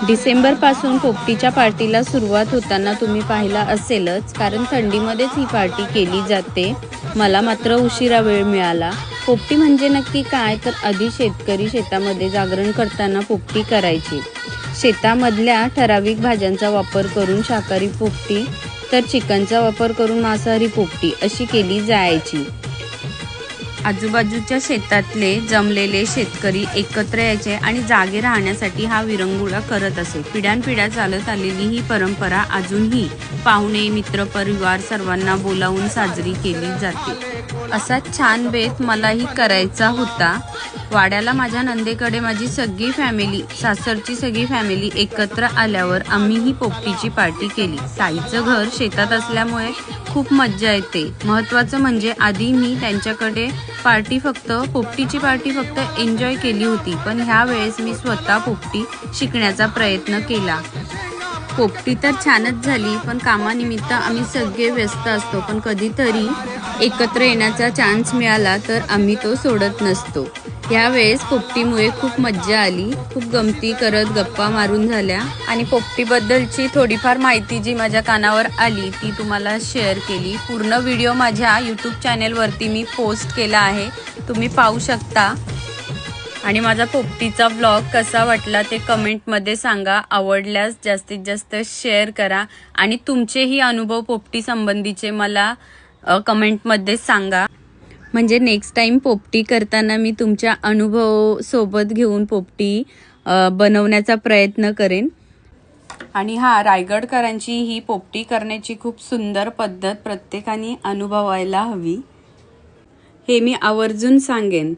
डिसेंबरपासून पोपटीच्या पार्टीला सुरुवात होताना तुम्ही पाहिला असेलच, कारण थंडीमध्येच ही पार्टी केली जाते. मला मात्र उशिरा वेळ मिळाला. पोपटी म्हणजे नक्की काय, तर आधी शेतकरी शेतामध्ये जागरण करताना पोपटी करायची. शेतामधल्या ठराविक भाज्यांचा वापर करून शाकाहारी पोपटी, तर चिकनचा वापर करून मांसाहारी पोपटी अशी केली जायची. आजूबाजूच्या शेतातले जमलेले शेतकरी एकत्र यायचे आणि जागे राहण्यासाठी हा विरंगुळा करत असे. पिढ्यानपिढ्या चालत आलेली ही परंपरा अजूनही पाहुणे, मित्र, परिवार सर्वांना बोलावून साजरी केली जाते. असा छान बेत मलाही करायचा होता. वाड्याला माझ्या नंदेकडे माझी सगळी फॅमिली, सासरची सगळी फॅमिली एकत्र आल्यावर आम्ही ही पोपटीची पार्टी केली. ताईचं घर शेतात असल्यामुळे खूप मज्जा येते. महत्त्वाचं म्हणजे आधी मी त्यांच्याकडे पोपटीची पार्टी फक्त एन्जॉय केली होती, पण ह्या वेळेस मी स्वतः पोपटी शिकण्याचा प्रयत्न केला. पोपटी तर छानच झाली, पण कामानिमित्त आम्ही सगळे व्यस्त असतो, पण कधीतरी एकत्र येण्याचा चान्स मिळाला तर आम्ही तो सोडत नसतो. यावेळेस पोपटीमुळे खूप मज्जा आली. खूप गमती करत गप्पा मारून झाल्या आणि पोपटीबद्दलची थोडीफार माहिती जी माझ्या कानावर आली ती तुम्हाला शेअर केली. पूर्ण व्हिडिओ माझ्या यूट्यूब चॅनेलवरती मी पोस्ट केला आहे, तुम्ही पाहू शकता. आणि माझा पोपटीचा व्लॉग कसा वाटला ते कमेंटमध्ये सांगा. आवडल्यास जास्तीत जास्त शेअर करा आणि तुमचेही अनुभव पोपटी संबंधीचे मला कमेंटमध्ये सांगा. म्हणजे नेक्स्ट टाइम पोपटी करताना मी तुमच्या अनुभव सोबत घेऊन पोपटी बनवण्याचा प्रयत्न करेन. आणि रायगडकरांची ही पोपटी करण्याची खूप सुंदर पद्धत प्रत्येकाने अनुभवायला हवी, हे मी आवर्जून सांगेन.